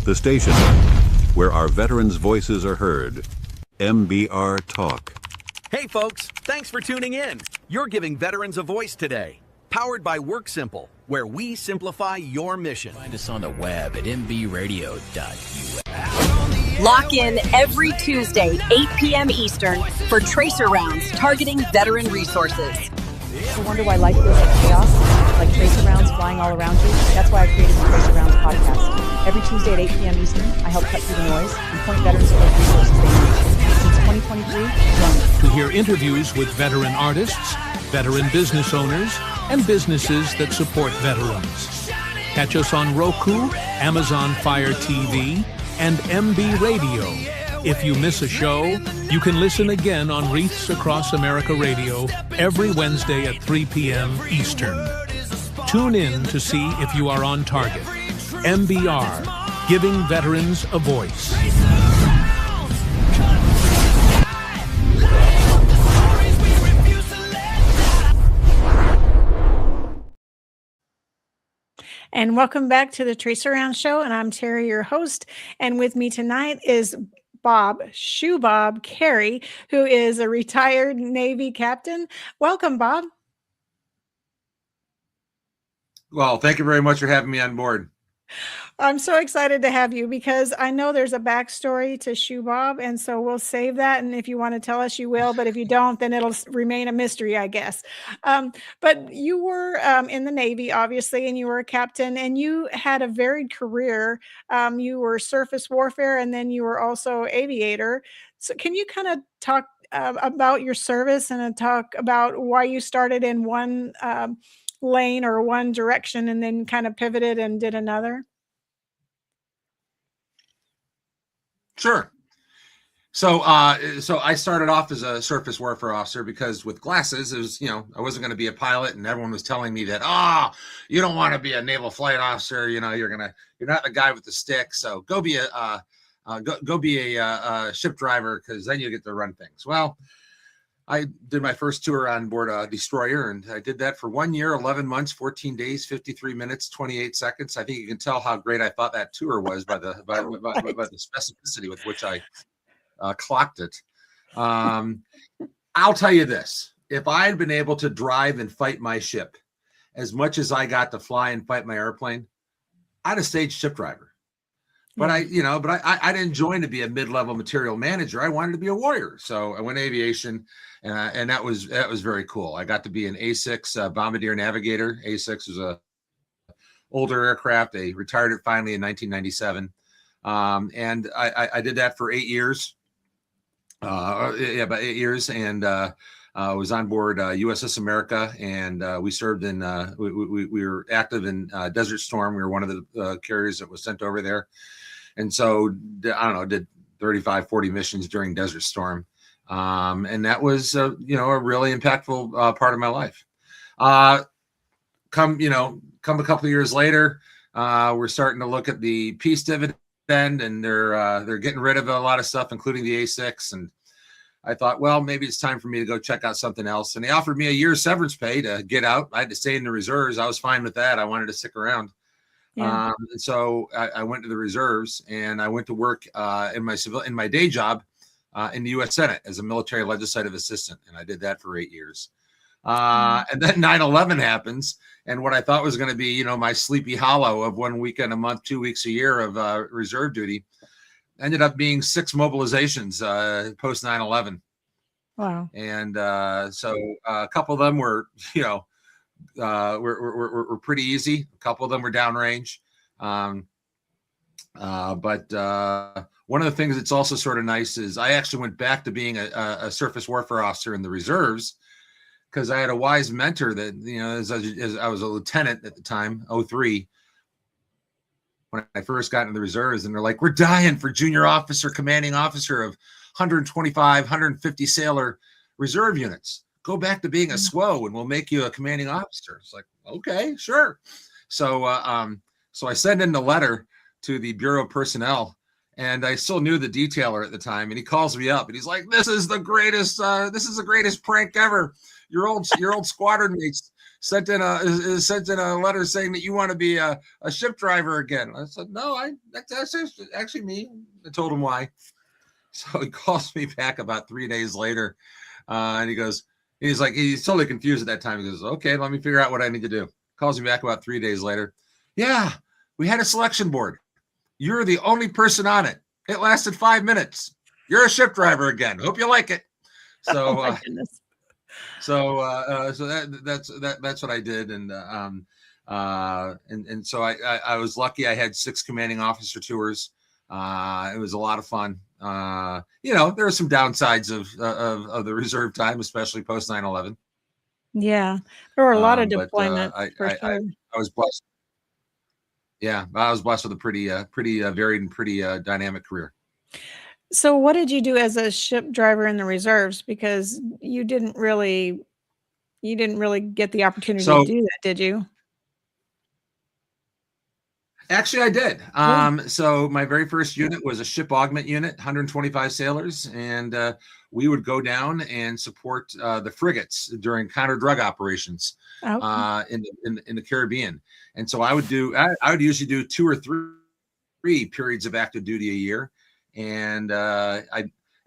The station where our veterans' voices are heard. MBR Talk. Hey folks, thanks for tuning in. You're giving veterans a voice today. Powered by WorkSimple, where we simplify your mission. Find us on the web at mbradio.us. Lock in every Tuesday, 8 p.m. Eastern, for Tracer Rounds targeting veteran resources. You wonder why life feels like chaos, like tracer rounds flying all around you? That's why I created the Tracer Rounds podcast. Every Tuesday at 8 p.m. Eastern, I help cut through the noise and point veterans to those resources they need. Since 2023, join me. To hear interviews with veteran artists, veteran business owners, and businesses that support veterans. Catch us on Roku, Amazon Fire TV, and MB Radio. If you miss a show, you can listen again on Wreaths Across America Radio every Wednesday at 3 p.m. Eastern. Tune in to see if you are on target. MBR, giving veterans a voice. And welcome back to the Tracer Round Show. And I'm Terry, your host. And with me tonight is Shoebob Carey, who is a retired Navy captain. Welcome, Bob. Well, thank you very much for having me on board. I'm so excited to have you because I know there's a backstory to Shoebob, and so we'll save that. And if you want to tell us, you will. But if you don't, then it'll remain a mystery, I guess. But you were in the Navy, obviously, and you were a captain, and you had a varied career. You were surface warfare, and then you were also aviator. So can you kind of talk about your service and talk about why you started in one lane or one direction and then kind of pivoted and did another? Sure. So I started off as a surface warfare officer because with glasses, it was, I wasn't going to be a pilot, and everyone was telling me that, you don't want to be a naval flight officer. You're not the guy with the stick. So go be a ship driver, because then you get to run things. Well, I did my first tour on board a destroyer, and I did that for 1 year, 11 months, 14 days, 53 minutes, 28 seconds. I think you can tell how great I thought that tour was by the specificity with which I clocked it. I'll tell you this: if I had been able to drive and fight my ship as much as I got to fly and fight my airplane, I'd have stayed ship driver. But I didn't join to be a mid-level material manager. I wanted to be a warrior. So I went aviation, and that was very cool. I got to be an A6 bombardier navigator. A6 was a older aircraft. They retired it finally in 1997. And I did that for 8 years. About 8 years. And I was on board USS America, and we served in, we were active in Desert Storm. We were one of the carriers that was sent over there. And so, I don't know, did 35, 40 missions during Desert Storm. And that was, a really impactful part of my life. Come a couple of years later, we're starting to look at the peace dividend, and they're getting rid of a lot of stuff, including the A6. And I thought, well, maybe it's time for me to go check out something else. And they offered me a year's severance pay to get out. I had to stay in the reserves. I was fine with that. I wanted to stick around. Yeah. And so I went to the reserves, and I went to work in my day job in the U.S. Senate as a military legislative assistant. And I did that for 8 years. And then 9/11 happens. And what I thought was going to be, my sleepy hollow of 1 weekend a month, 2 weeks a year of reserve duty ended up being 6 mobilizations post 9/11. Wow. And so a couple of them were, were pretty easy. A couple of them were downrange. But one of the things that's also sort of nice is I actually went back to being a surface warfare officer in the reserves, because I had a wise mentor that, as I was a lieutenant at the time, 03, when I first got into the reserves, and they're like, we're dying for junior officer, commanding officer of 125, 150 sailor reserve units. Go back to being a SWO and we'll make you a commanding officer. It's like, okay, sure. So I send in the letter to the Bureau of Personnel, and I still knew the detailer at the time, and he calls me up and he's like, this is the greatest prank ever. Your old squadron mates sent in a letter saying that you want to be a ship driver again. I said, no, that's actually me. I told him why. So he calls me back about 3 days later, and he's totally confused at that time. He goes, okay, let me figure out what I need to do. Calls me back about 3 days later. Yeah, we had a selection board. You're the only person on it. It lasted 5 minutes. You're a ship driver again. Hope you like it. So, Oh my goodness. so that's what I did, and so I was lucky. I had 6 commanding officer tours. It was a lot of fun. There are some downsides of the reserve time, especially post 9/11. Yeah, there were a lot of But, deployments for sure. I was blessed. Yeah, I was blessed with a pretty varied and pretty dynamic career. So what did you do as a ship driver in the reserves? Because you didn't really get the opportunity So to do that, did you? actually, I did. Good. So my very first unit was a ship augment unit, 125 sailors, and we would go down and support the frigates during counter drug operations Okay. in the Caribbean. And so I would usually do 2 or 3 periods of active duty a year, and it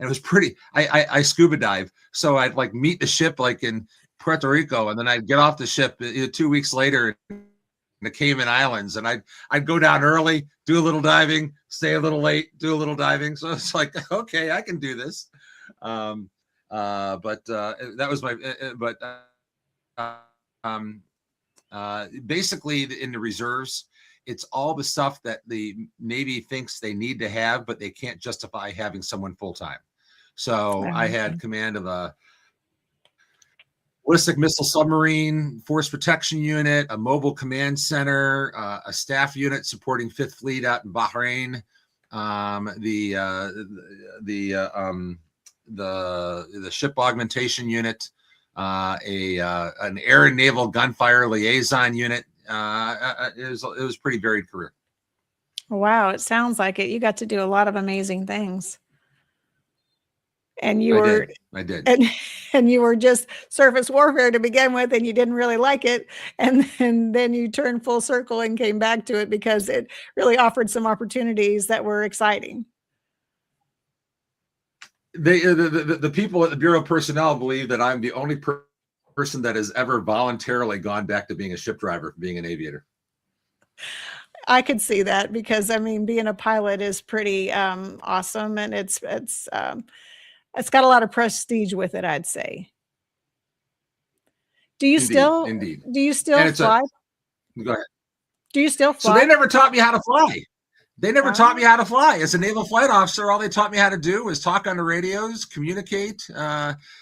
was pretty. I scuba dive, so I'd like meet the ship like in Puerto Rico, and then I'd get off the ship 2 weeks later in the Cayman Islands, and I'd go down early, do a little diving, stay a little late, do a little diving. So it's like, okay, I can do this. But that was my. Basically, in the reserves, it's all the stuff that the Navy thinks they need to have, but they can't justify having someone full time. So I had command of a ballistic missile submarine force protection unit, a mobile command center, a staff unit supporting 5th Fleet out in Bahrain, the ship augmentation unit, an air and naval gunfire liaison unit. It was a pretty varied career. Wow, it sounds like it. You got to do a lot of amazing things. And you I did. And you were just surface warfare to begin with, and you didn't really like it. And then you turned full circle and came back to it because it really offered some opportunities that were exciting. The people at the Bureau of Personnel believe that I'm the only person that has ever voluntarily gone back to being a ship driver from being an aviator. I could see that because being a pilot is pretty awesome, and it's got a lot of prestige with it, I'd say. Do you Indeed. Fly? Go ahead. Do you still fly? So they never taught me how to fly. They never taught me how to fly. As a naval flight officer, all they taught me how to do was talk on the radios, communicate,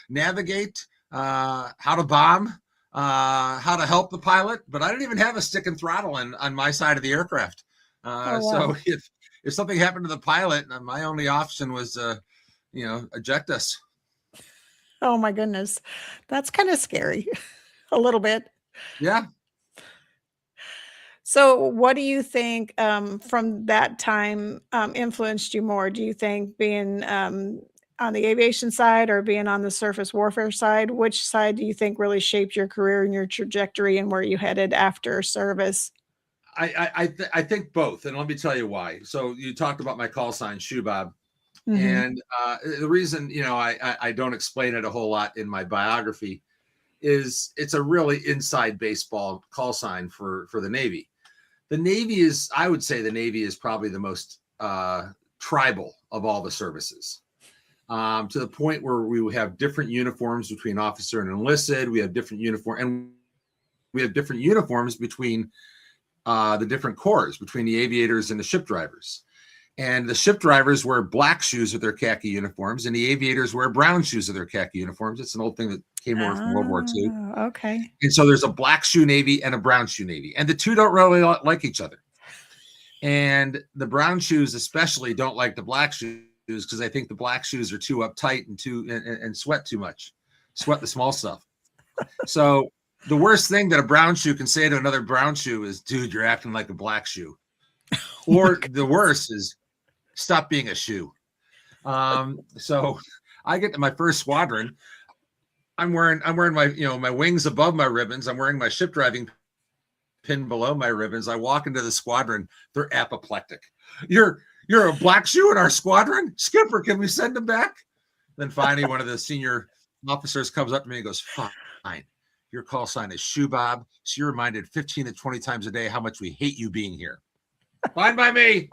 navigate, how to bomb, how to help the pilot. But I didn't even have a stick and throttle on my side of the aircraft. Wow. So if something happened to the pilot, my only option was eject us. Oh my goodness. That's kind of scary. A little bit. Yeah. So what do you think from that time influenced you more? Do you think being on the aviation side or being on the surface warfare side? Which side do you think really shaped your career and your trajectory and where you headed after service? I think both. And let me tell you why. So you talked about my call sign, Shoebob. Mhm. And the reason, I don't explain it a whole lot in my biography is it's a really inside baseball call sign for the Navy. I would say the Navy is probably the most tribal of all the services, to the point where we have different uniforms between officer and enlisted. We have different uniforms between the different corps, between the aviators and the ship drivers. And the ship drivers wear black shoes with their khaki uniforms, and the aviators wear brown shoes with their khaki uniforms. It's an old thing that came over from World War II. Okay. And so there's a black shoe Navy and a brown shoe Navy, and the two don't really like each other. And the brown shoes especially don't like the black shoes because they think the black shoes are too uptight and sweat too much, sweat the small stuff. So the worst thing that a brown shoe can say to another brown shoe is, dude, you're acting like a black shoe. Or the worst is, stop being a shoe. So I get to my first squadron. I'm wearing my, my wings above my ribbons. I'm wearing my ship driving pin below my ribbons. I walk into the squadron. They're apoplectic. You're a black shoe in our squadron? Skipper, can we send him back? Then finally, one of the senior officers comes up to me and goes, fine. Your call sign is Shoebob. So you're reminded 15 to 20 times a day how much we hate you being here. Fine by me.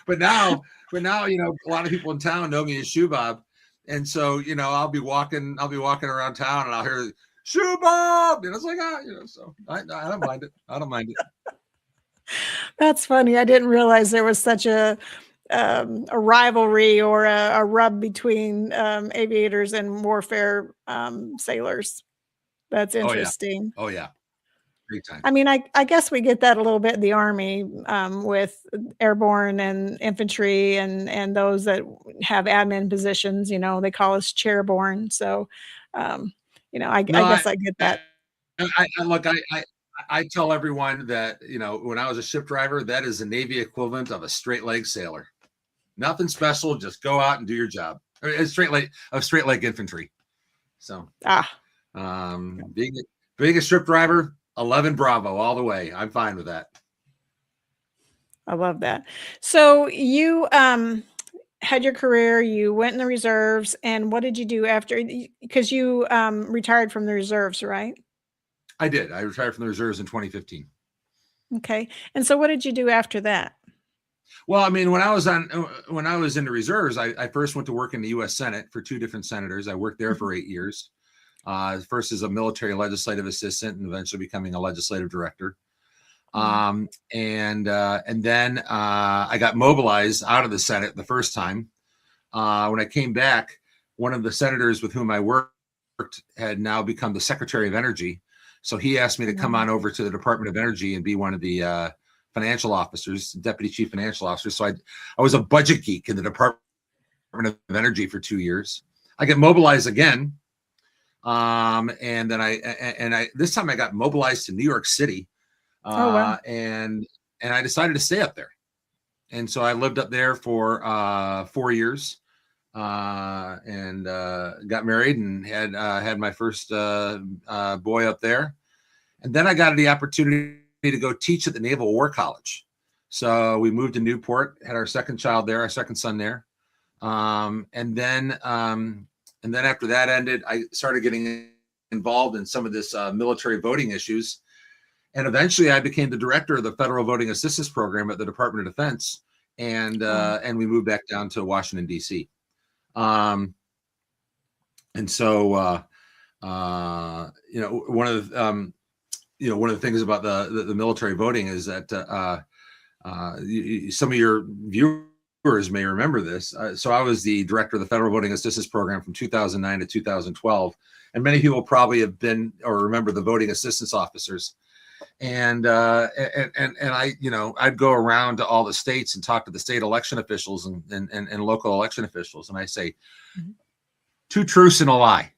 But now, a lot of people in town know me as Shoebob. And so, I'll be walking around town and I'll hear Shoebob. And it's like, so I don't mind it. I don't mind it. That's funny. I didn't realize there was such a rivalry or a rub between aviators and warfare sailors. That's interesting. Oh yeah. Big time. I mean, I guess we get that a little bit in the Army with airborne and infantry and those that have admin positions. They call us chairborne. So, I guess I get that. I tell everyone that, when I was a ship driver, that is the Navy equivalent of a straight leg sailor. Nothing special. Just go out and do your job. Straight leg infantry. So, being a ship driver, 11 Bravo all the way. I'm fine with that. I love that. So you had your career, you went in the reserves, and what did you do after? Because you retired from the reserves, right? I did. I retired from the reserves in 2015. Okay. And so what did you do after that? Well, I mean, when I was in the reserves, I first went to work in the U.S. Senate for 2 different senators. I worked there for 8 years. First as a military legislative assistant and eventually becoming a legislative director. And then I got mobilized out of the Senate the first time. When I came back, one of the senators with whom I worked had now become the Secretary of Energy. So he asked me to come on over to the Department of Energy and be one of the financial officers, deputy chief financial officer. So I was a budget geek in the Department of Energy for 2 years. I get mobilized again. And then I this time I got mobilized to New York City. And I decided to stay up there. And so I lived up there for 4 years. And got married and had my first boy up there. And then I got the opportunity to go teach at the Naval War College. So we moved to Newport, had our second child there, our second son there. And then after that ended, I started getting involved in some of this military voting issues. And eventually I became the director of the Federal Voting Assistance Program at the Department of Defense. And we moved back down to Washington, D.C. And so, one of the things about the military voting is that some of your viewers may remember this. So I was the director of the Federal Voting Assistance Program from 2009 to 2012. And many people probably have been or remember the voting assistance officers. And I, I'd go around to all the states and talk to the state election officials and local election officials. And I say, 2 truths and a lie.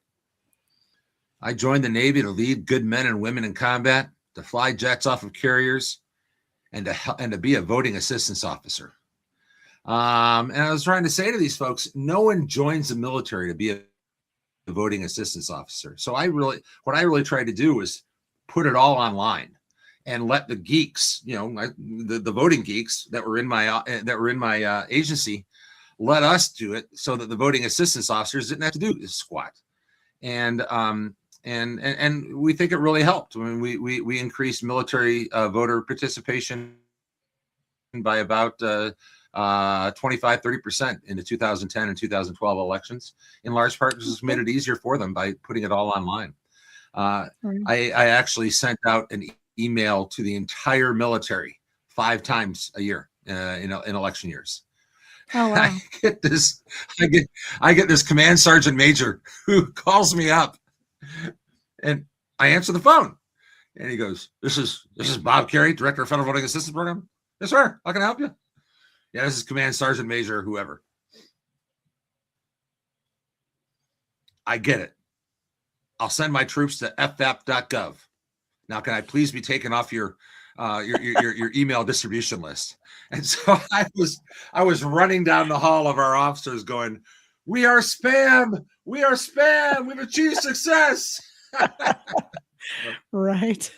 I joined the Navy to lead good men and women in combat, to fly jets off of carriers, and to be a voting assistance officer. And I was trying to say to these folks, no one joins the military to be a voting assistance officer. So what I really tried to do was put it all online and let the geeks, the voting geeks that were in my agency, let us do it so that the voting assistance officers didn't have to do this squat. And we think it really helped. I mean, we increased military voter participation by about 25-30% in the 2010 and 2012 elections, in large part because it's made it easier for them by putting it all online. I actually sent out an email to the entire military 5 times a year in election years. Oh, wow. I get this command sergeant major who calls me up, and I answer the phone, and he goes, "This is Bob Carey, Director of Federal Voting Assistance Program." "Yes, sir. How can I help you?" "Yeah, this is Command Sergeant Major whoever." "I get it. I'll send my troops to ffap.gov. Now, can I please be taken off your email distribution list?" And so I was running down the hall of our officers going, "We are spam. We are spam. We've achieved success. Right.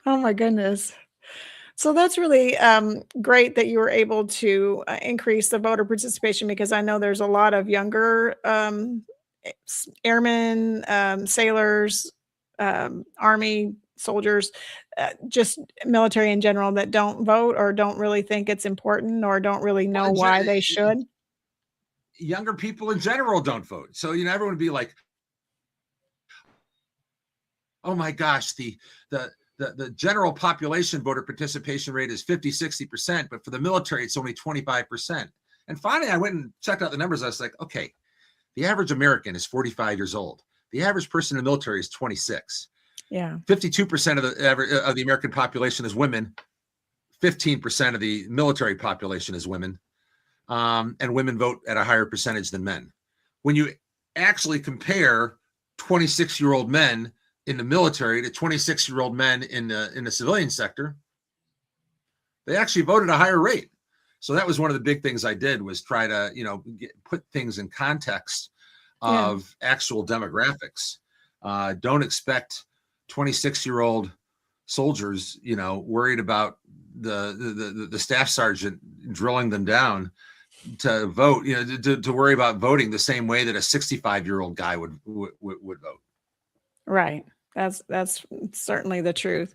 Oh my goodness. So that's really great that you were able to increase the voter participation, because I know there's a lot of younger airmen, sailors, Army soldiers, just military in general, that don't vote or don't really think it's important or don't really know why they should. Younger people in general don't vote. So, everyone would be like, oh my gosh, the general population voter participation rate is 50-60%, but for the military, it's only 25%. And finally, I went and checked out the numbers. I was like, okay, the average American is 45 years old. The average person in the military is 26. Yeah. 52% of the American population is women. 15% of the military population is women. And women vote at a higher percentage than men. When you actually compare 26-year-old men in the military to 26-year-old men in the civilian sector, they actually voted a higher rate. So that was one of the big things I did, was try to, put things in context of actual demographics. Don't expect 26-year-old soldiers, worried about the staff sergeant drilling them down to vote, to worry about voting the same way that a 65-year-old guy would vote. Right. That's certainly the truth.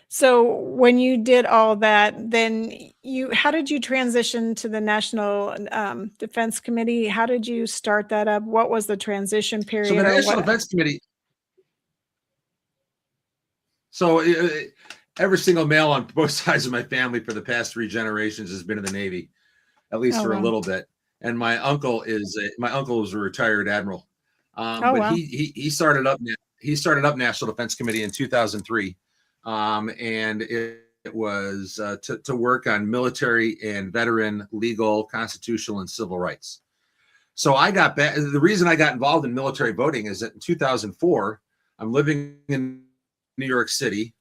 So when you did all that, then how did you transition to the National Defense Committee? How did you start that up? What was the transition period? So the National Defense Committee. So every single male on both sides of my family for the past 3 generations has been in the Navy, at least for a little bit. And my uncle is a retired admiral. He started up National Defense Committee in 2003. And it was to work on military and veteran legal, constitutional, and civil rights. So I got back. The reason I got involved in military voting is that in 2004, I'm living in New York City.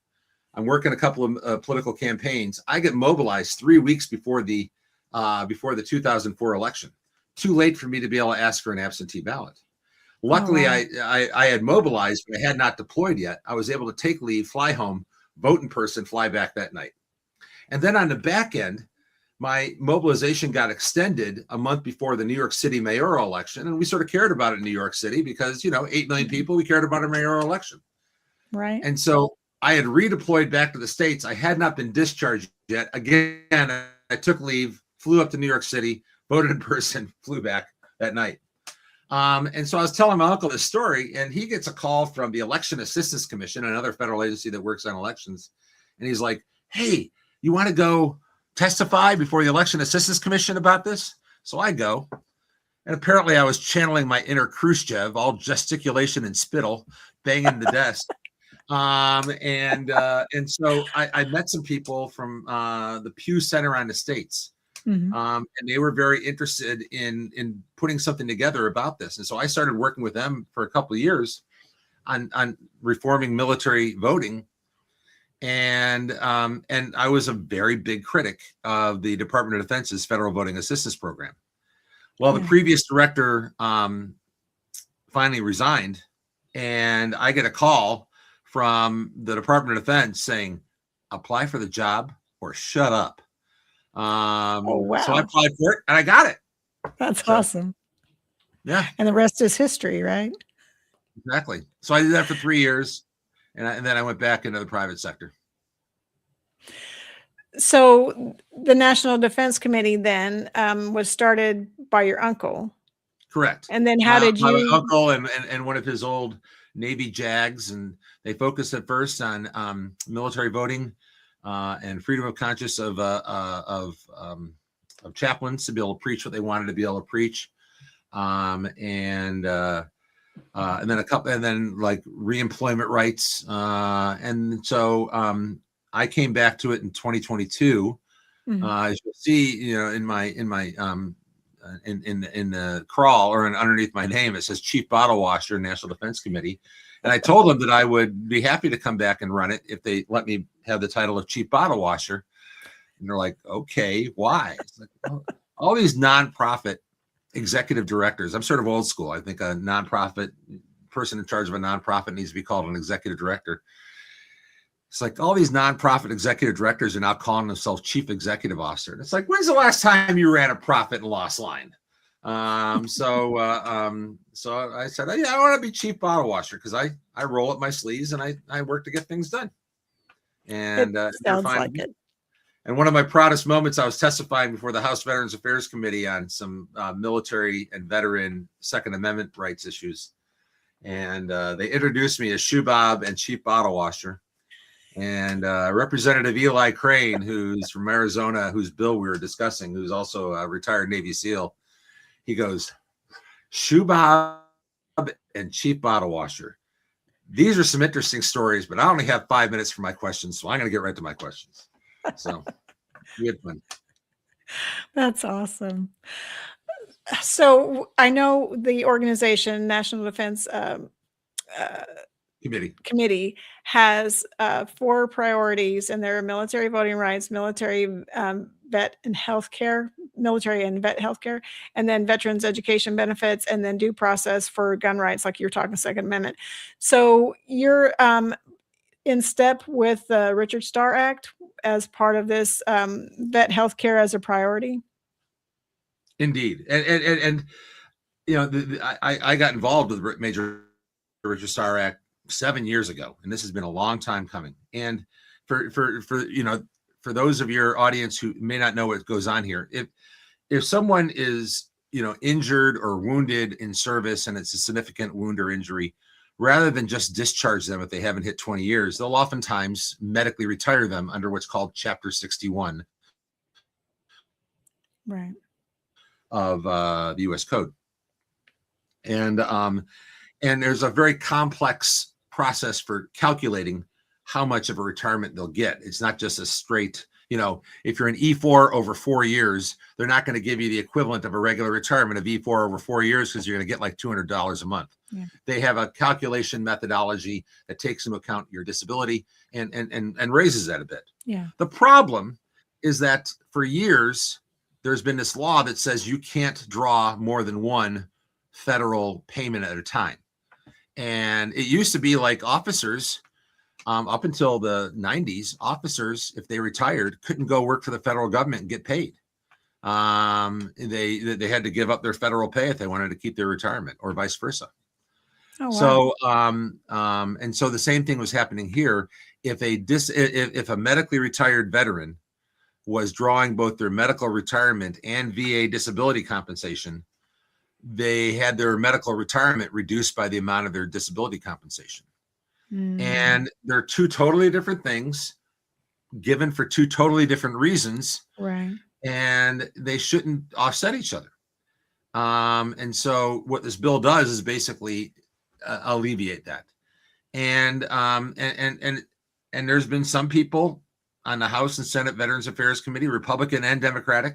I'm working a couple of political campaigns. I get mobilized 3 weeks before the 2004 election. Too late for me to be able to ask for an absentee ballot. Luckily, I had mobilized, but I had not deployed yet. I was able to take leave, fly home, vote in person, fly back that night. And then on the back end, my mobilization got extended a month before the New York City mayoral election. And we sort of cared about it in New York City because, 8 million people, we cared about a mayoral election. Right. And so I had redeployed back to the States. I had not been discharged yet. Again, I took leave, flew up to New York City, voted in person, flew back that night. And so I was telling my uncle this story, and he gets a call from the Election Assistance Commission, another federal agency that works on elections. And he's like, hey, you want to go testify before the Election Assistance Commission about this? So I go. And apparently I was channeling my inner Khrushchev, all gesticulation and spittle, banging the desk. And so I met some people from the Pew Center on the States. Mm-hmm. And they were very interested in putting something together about this. And so I started working with them for a couple of years on reforming military voting. And I was a very big critic of the Department of Defense's Federal Voting Assistance Program. Well, the previous director finally resigned, and I get a call from the Department of Defense saying, apply for the job or shut up. So I applied for it and I got it. That's awesome. Yeah. And the rest is history, right? Exactly. So I did that for 3 years and then I went back into the private sector. So the National Defense Committee then was started by your uncle. Correct. And then how did you? My uncle and one of his old Navy JAGs, and they focused at first on military voting and freedom of conscience of chaplains to be able to preach what they wanted to be able to preach, and then like reemployment rights, and so I came back to it in 2022. Mm-hmm. As you'll see, in the crawl or underneath my name, it says Chief Bottle Washer, National Defense Committee. And I told them that I would be happy to come back and run it if they let me have the title of Chief Bottle Washer. And they're like, okay, why? It's like, well, all these nonprofit executive directors. I'm sort of old school. I think a nonprofit person in charge of a nonprofit needs to be called an executive director. It's like all these nonprofit executive directors are now calling themselves chief executive officer. And it's like, when's the last time you ran a profit and loss line? So I said, yeah, I want to be chief bottle washer because I roll up my sleeves and I work to get things done. And sounds like it. And one of my proudest moments, I was testifying before the House Veterans Affairs Committee on some military and veteran Second Amendment rights issues. And they introduced me as Shoebob and chief bottle washer. And Representative Eli Crane, who's from Arizona, whose bill we were discussing, who's also a retired Navy SEAL, he goes, Shoebob and chief bottle washer. These are some interesting stories, but I only have 5 minutes for my questions, so I'm going to get right to my questions. So, good one. That's awesome. So I know the organization, National Defense Committee has 4 priorities, and they're military voting rights, military vet and healthcare, military and vet healthcare, and then veterans education benefits, and then due process for gun rights, like you're talking Second Amendment. So you're in step with the Richard Starr Act as part of this vet healthcare as a priority. Indeed, and you know, I got involved with Major Richard Starr Act 7 years ago, and this has been a long time coming. And for you know, for those of your audience who may not know what goes on here, if someone is, you know, injured or wounded in service and it's a significant wound or injury, rather than just discharge them if they haven't hit 20 years, they'll oftentimes medically retire them under what's called Chapter 61 right. of the U.S. Code. And there's a very complex process for calculating how much of a retirement they'll get. It's not just a straight, you know, if you're an E4 over 4 years, they're not going to give you the equivalent of a regular retirement of E4 over 4 years because you're going to get like $200 a month. Yeah. They have a calculation methodology that takes into account your disability and raises that a bit. Yeah. The problem is that for years, there's been this law that says you can't draw more than one federal payment at a time. And it used to be like officers, up until the 90s, officers, if they retired, couldn't go work for the federal government and get paid. They had to give up their federal pay if they wanted to keep their retirement, or vice versa. Oh, wow. So, and so the same thing was happening here. If a medically retired veteran was drawing both their medical retirement and VA disability compensation, they had their medical retirement reduced by the amount of their disability compensation. And they're 2 totally different things given for 2 totally different reasons. Right. And they shouldn't offset each other. And so what this bill does is basically alleviate that. And there's been some people on the House and Senate Veterans Affairs Committee, Republican and Democratic,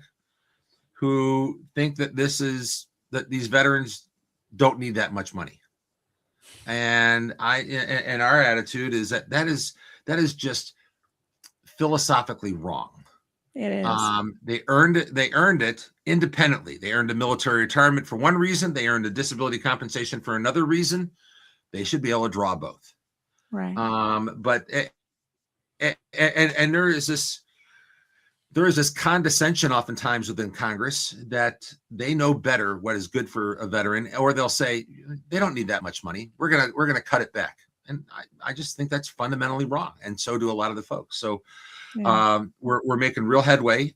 who think that these veterans don't need that much money. And our attitude is that is just philosophically wrong. It is. They earned it independently. They earned a military retirement for one reason. They earned a disability compensation for another reason. They should be able to draw both. Right. But there is this condescension oftentimes within Congress that they know better what is good for a veteran, or they'll say they don't need that much money. We're gonna cut it back, and I just think that's fundamentally wrong, and so do a lot of the folks. So we're making real headway.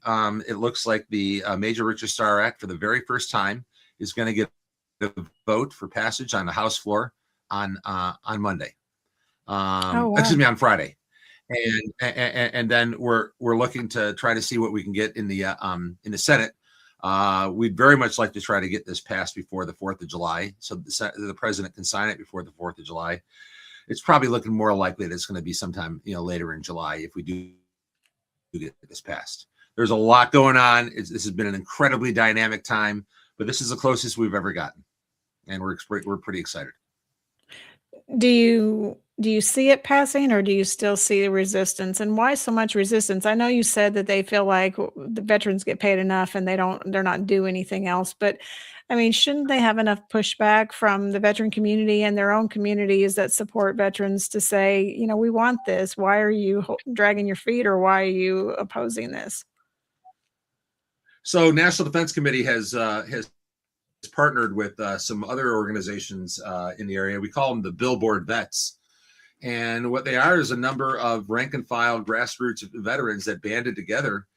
It looks like the Major Richard Starr Act, for the very first time, is going to get a vote for passage on the House floor on Monday. Excuse me, on Friday. And then we're looking to try to see what we can get in the Senate. We'd very much like to try to get this passed before the 4th of July, so the president can sign it before the 4th of July. It's probably looking more likely that it's going to be sometime, later in July if we do get this passed. There's a lot going on. This has been an incredibly dynamic time, but this is the closest we've ever gotten, and we're pretty excited. Do you see it passing, or do you still see resistance? And why so much resistance? I know you said that they feel like the veterans get paid enough and they're not due anything else, but I mean, shouldn't they have enough pushback from the veteran community and their own communities that support veterans to say, we want this. Why are you dragging your feet, or why are you opposing this? So National Defense Committee has partnered with some other organizations in the area. We call them the Billboard Vets. And what they are is a number of rank and file grassroots veterans that banded together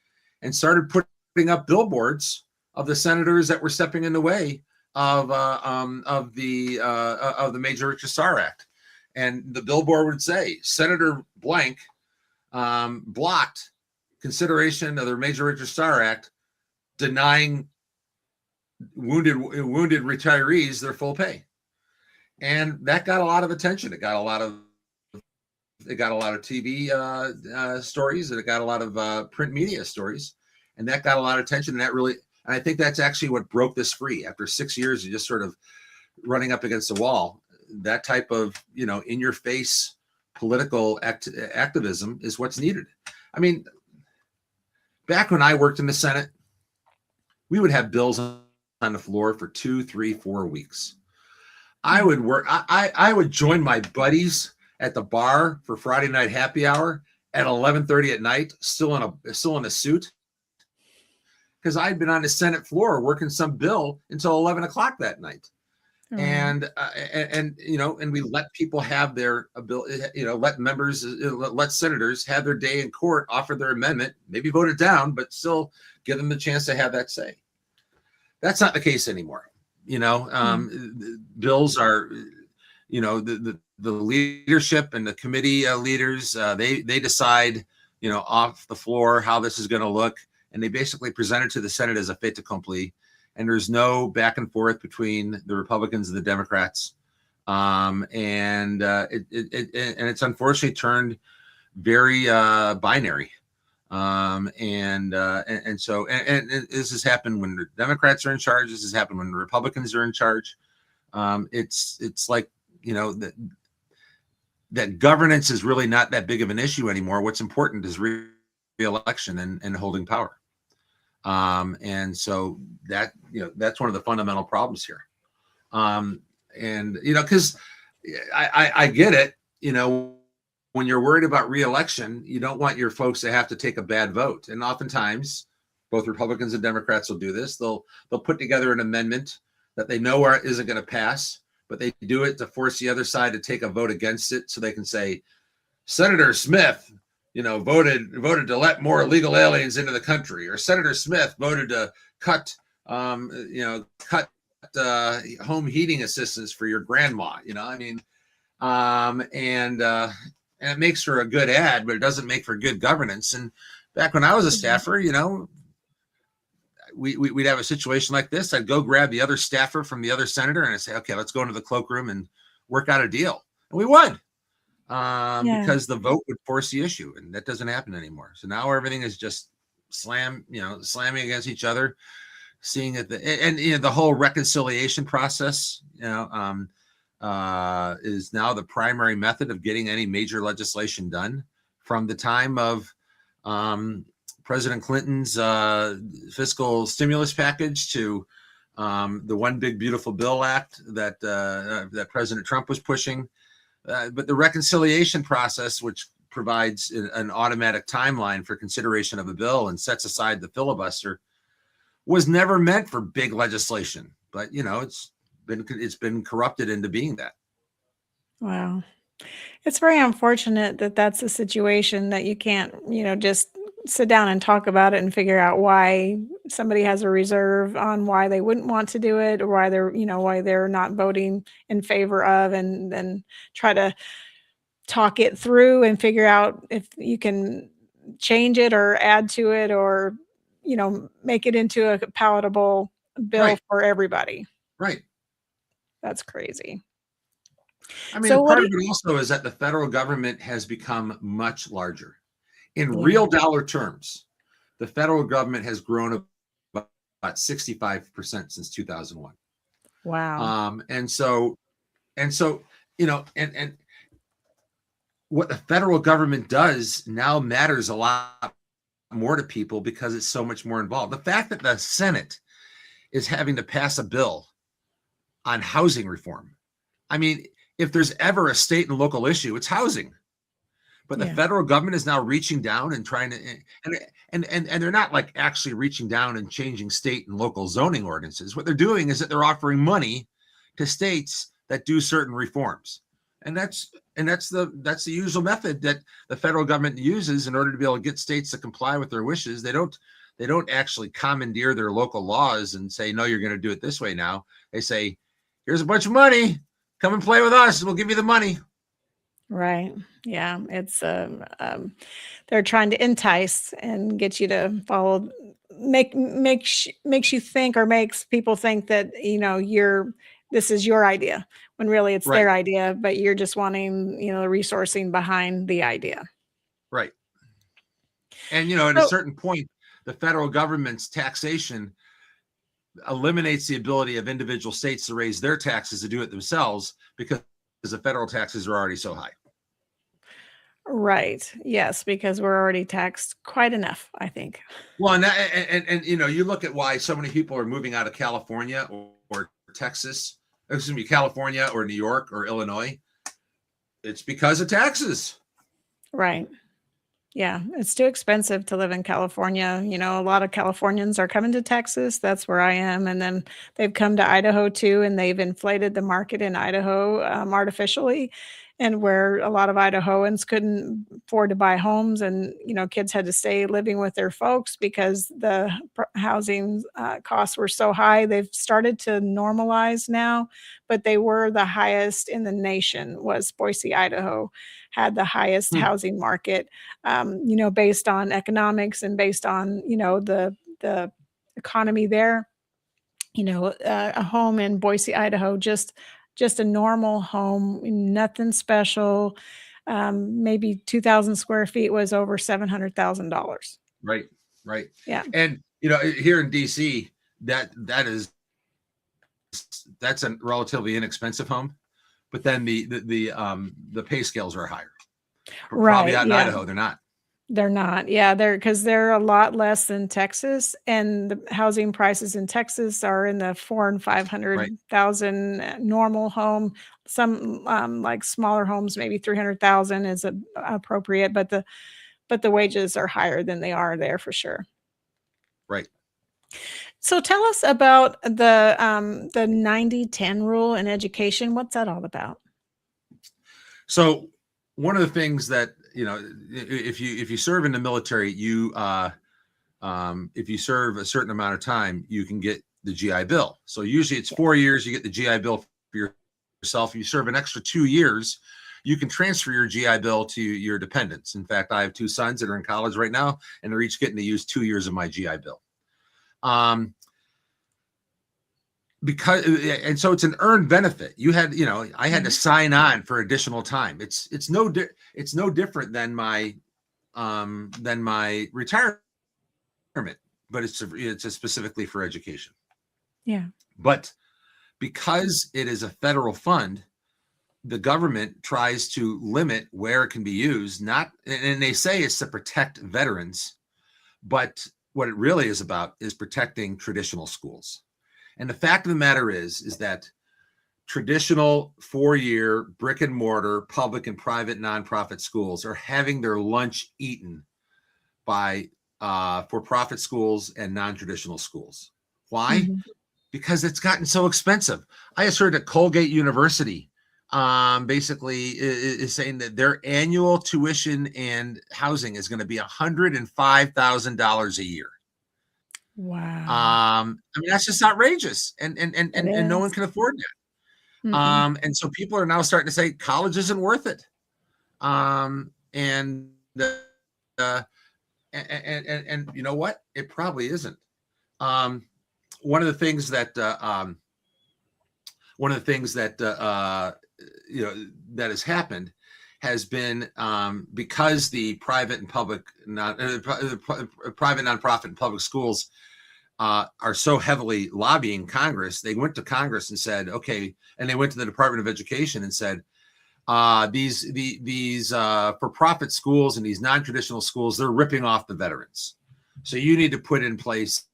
and started putting up billboards of the senators that were stepping in the way of the Major Richard Starr Act. And the billboard would say, Senator blank blocked consideration of the Major Richard Starr Act, denying wounded retirees their full pay. And that got a lot of attention. It got a lot of TV stories, and it got a lot of print media stories, and that got a lot of attention. And I think that's actually what broke this free. After 6 years of just sort of running up against the wall, that type of in your face political activism is what's needed. I mean, back when I worked in the Senate, we would have bills on the floor for 2, 3, 4 weeks. I would work. I would join my buddies at the bar for Friday night happy hour at 11:30 at night, still in a suit, because I'd been on the Senate floor working some bill until 11 o'clock that night. And we let people have their ability, let senators have their day in court, offer their amendment, maybe vote it down, but still give them the chance to have that say. That's not the case anymore. Bills are, the leadership and the committee leaders, they decide, off the floor how this is going to look, and they basically present it to the Senate as a fait accompli. And there's no back and forth between the Republicans and the Democrats, and it's unfortunately turned very binary. So this has happened when the Democrats are in charge. This has happened when the Republicans are in charge. It's like that governance is really not that big of an issue anymore. What's important is re-election and holding power. And so that's one of the fundamental problems here. Because I get it, when you're worried about re-election, you don't want your folks to have to take a bad vote. And oftentimes both Republicans and Democrats will do this. They'll put together an amendment that they know isn't going to pass, but they do it to force the other side to take a vote against it. So they can say, Senator Smith, voted to let more illegal aliens into the country, or Senator Smith voted to cut home heating assistance for your grandma. And it makes for a good ad, but it doesn't make for good governance. And back when I was a staffer, we'd have a situation like this. I'd go grab the other staffer from the other senator, and I'd say, okay, let's go into the cloakroom and work out a deal. And we would. Because the vote would force the issue, and that doesn't happen anymore. So now everything is just slamming against each other, seeing it, the whole reconciliation process, is now the primary method of getting any major legislation done. From the time of President Clinton's fiscal stimulus package to the One Big Beautiful Bill Act that President Trump was pushing. But the reconciliation process, which provides an automatic timeline for consideration of a bill and sets aside the filibuster, was never meant for big legislation. But it's been corrupted into being that. Wow, it's very unfortunate that that's a situation that you can't, just sit down and talk about it and figure out why somebody has a reserve on why they wouldn't want to do it, or why they're not voting in favor of, and then try to talk it through and figure out if you can change it or add to it, or, make it into a palatable bill for everybody. Right. That's crazy. I mean, part of it also is that the federal government has become much larger. In real dollar terms, the federal government has grown about 65% since 2001. Wow. And so and what the federal government does now matters a lot more to people because it's so much more involved. The fact that the Senate is having to pass a bill on housing reform. I mean, if there's ever a state and local issue, it's housing. But the federal government is now reaching down and trying to, and they're not like actually reaching down and changing state and local zoning ordinances. What they're doing is that they're offering money to states that do certain reforms. And that's the usual method that the federal government uses in order to be able to get states to comply with their wishes. They don't actually commandeer their local laws and say, no, you're going to do it this way now. They say, here's a bunch of money. Come and play with us. We'll give you the money. Right. Yeah. It's they're trying to entice and get you to follow, makes you think, or makes people think that, this is your idea, when really it's their idea, but you're just wanting, the resourcing behind the idea. Right. And, at a certain point, the federal government's taxation eliminates the ability of individual states to raise their taxes to do it themselves because the federal taxes are already so high. Right. Yes, because we're already taxed quite enough, I think. Well, and you look at why so many people are moving out of California or Texas, California or New York or Illinois. It's because of taxes. Right. Yeah, it's too expensive to live in California. A lot of Californians are coming to Texas. That's where I am. And then they've come to Idaho too, and they've inflated the market in Idaho artificially. And where a lot of Idahoans couldn't afford to buy homes, and kids had to stay living with their folks because the housing costs were so high. They've started to normalize now, but they were the highest in the nation. Was Boise, Idaho, had the highest housing market, based on economics and based on the economy there. A home in Boise, Idaho, just a normal home, nothing special. Maybe 2,000 square feet was over $700,000. Right. Yeah. And, here in DC, that's a relatively inexpensive home, but then the pay scales are higher. Probably out in Idaho, they're not. They're not. Yeah, because they're a lot less than Texas, and the housing prices in Texas are in the 400,000 and 500,000 normal home. Some like smaller homes, maybe 300,000 is appropriate, but the wages are higher than they are there for sure. Right. So tell us about the 90-10 rule in education. What's that all about? So one of the things that if you serve in the military, if you serve a certain amount of time, you can get the GI Bill. So usually it's 4 years, you get the GI Bill for yourself. If you serve an extra 2 years, you can transfer your GI Bill to your dependents. In fact, I have 2 sons that are in college right now, and they're each getting to use 2 years of my GI Bill. So it's an earned benefit. I had to sign on for additional time. It's no different than my retirement, but it's specifically for education. Yeah. But because it is a federal fund, the government tries to limit where it can be used. And they say it's to protect veterans, but what it really is about is protecting traditional schools. And the fact of the matter is that traditional 4-year brick and mortar public and private nonprofit schools are having their lunch eaten by for-profit schools and non-traditional schools. Why? Mm-hmm. Because it's gotten so expensive. I just heard that Colgate University basically is saying that their annual tuition and housing is going to be $105,000 a year. Wow. I mean, that's just outrageous. And no one can afford that. Mm-hmm. And so people are now starting to say college isn't worth it. And you know what? It probably isn't. One of the things that that has happened has been because the private and public private nonprofit and public schools are so heavily lobbying Congress. They went to Congress and said, okay, and they went to the Department of Education and said, these for-profit schools and these non-traditional schools, they're ripping off the veterans. So you need to put in place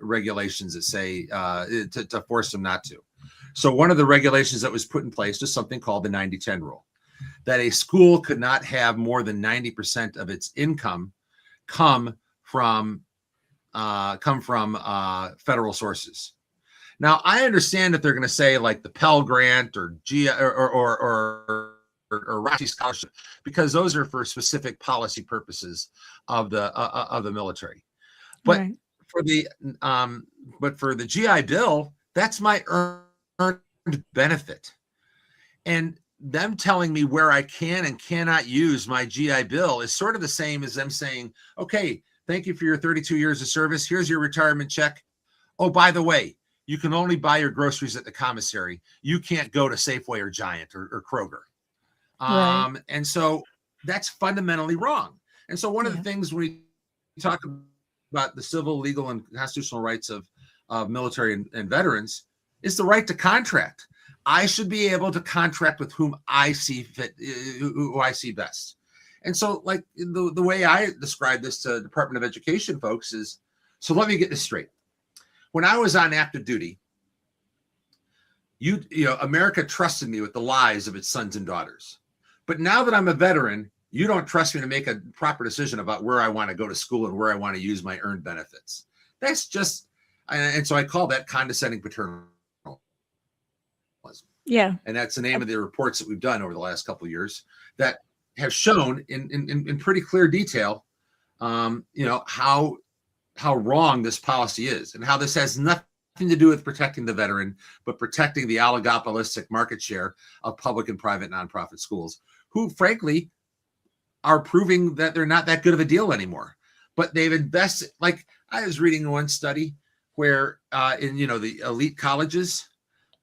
regulations that say to force them not to. So one of the regulations that was put in place is something called the 90-10 rule, that a school could not have more than 90% of its income come from federal sources. Now, I understand that they're going to say like the Pell Grant or ROTC scholarship, because those are for specific policy purposes of the military. But Right. for the GI Bill, that's my earned benefit, and them telling me where I can and cannot use my GI Bill is sort of the same as them saying, "Okay, thank you for your 32 years of service. Here's your retirement check. Oh, by the way, you can only buy your groceries at the commissary. You can't go to Safeway or Giant or Kroger." Right. And so that's fundamentally wrong. And so one of the things when we talk about the civil, legal, and constitutional rights of military and veterans is the right to contract. I should be able to contract with whom I see fit, who I see best. And so, like the way I describe this to Department of Education folks is, so let me get this straight. When I was on active duty, you know, America trusted me with the lives of its sons and daughters. But now that I'm a veteran, you don't trust me to make a proper decision about where I want to go to school and where I want to use my earned benefits. That's just, and so I call that condescending paternalism. Yeah. And that's the name of the reports that we've done over the last couple of years that have shown in pretty clear detail, you know, how wrong this policy is and how this has nothing to do with protecting the veteran, but protecting the oligopolistic market share of public and private nonprofit schools, who frankly are proving that they're not that good of a deal anymore. But they've invested, like I was reading one study where in, you know, the elite colleges,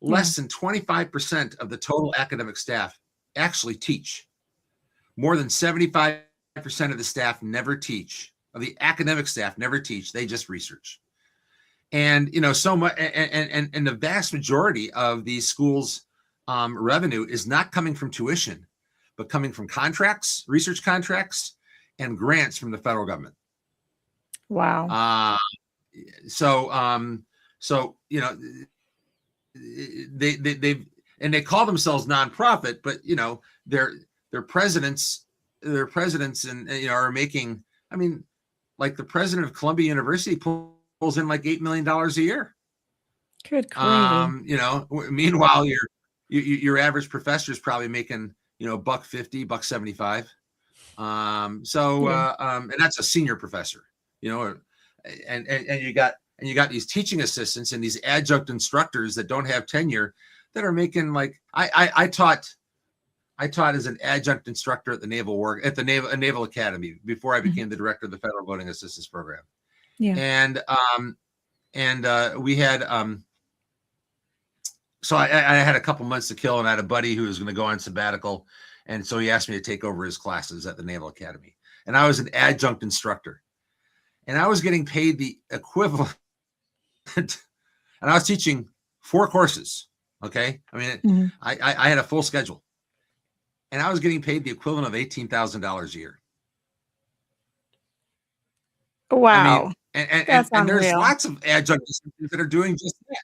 less than 25% of the total academic staff actually teach. More than 75% of the staff never teach. Of the academic staff never teach. They just research. And, you know, so much, and the vast majority of these schools' revenue is not coming from tuition, but coming from contracts, research contracts, and grants from the federal government. Wow. So you know, they call themselves nonprofit, but you know, their presidents and you know are making, I mean, like the president of Columbia University pulls in like $8 million a year. Good grief. You know, meanwhile your average professor is probably making, you know, $1.50, $1.75. And that's a senior professor, you know, and you got these teaching assistants and these adjunct instructors that don't have tenure that are making like, I taught as an adjunct instructor at the Naval Academy before I became the director of the Federal Voting Assistance Program. Yeah. And we had, so I had a couple months to kill, and I had a buddy who was going to go on sabbatical. And so he asked me to take over his classes at the Naval Academy. And I was an adjunct instructor. And I was getting paid the equivalent. And I was teaching 4 courses. Okay. I mean, I had a full schedule. And I was getting paid the equivalent of $18,000 a year. Wow. I mean, and there's lots of adjunct instructors that are doing just that.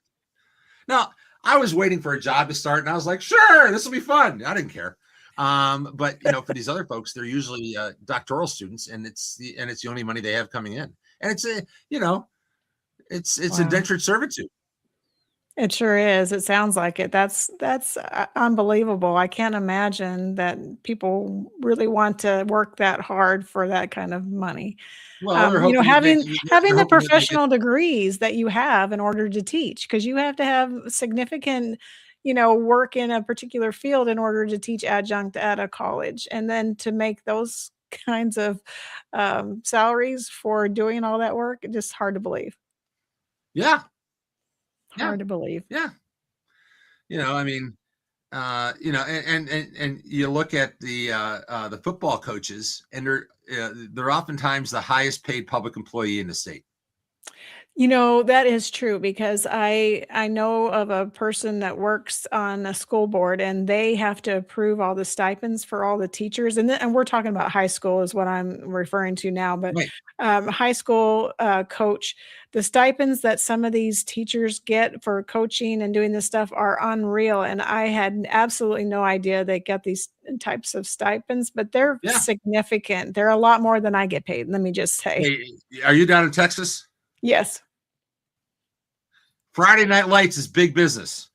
Now, I was waiting for a job to start, and I was like, sure, this will be fun. I didn't care. But you know, for these other folks, they're usually doctoral students, and it's the only money they have coming in, and it's you know, it's indentured servitude. It sure is. It sounds like it. That's unbelievable. I can't imagine that people really want to work that hard for that kind of money. Well, you know, having the professional degrees that you have in order to teach, because you have to have significant, you know, work in a particular field in order to teach adjunct at a college, and then to make those kinds of salaries for doing all that work, just hard to believe. Yeah. Hard to believe. Yeah. You know, I mean, you know, and you look at the football coaches, and they're oftentimes the highest paid public employee in the state. You know, that is true because I know of a person that works on a school board and they have to approve all the stipends for all the teachers. And we're talking about high school is what I'm referring to now, but Right. high school coach, the stipends that some of these teachers get for coaching and doing this stuff are unreal. And I had absolutely no idea they get these types of stipends, but they're Yeah. significant. They're a lot more than I get paid. Let me just say. Hey, are you down in Texas? Yes, Friday Night Lights is big business.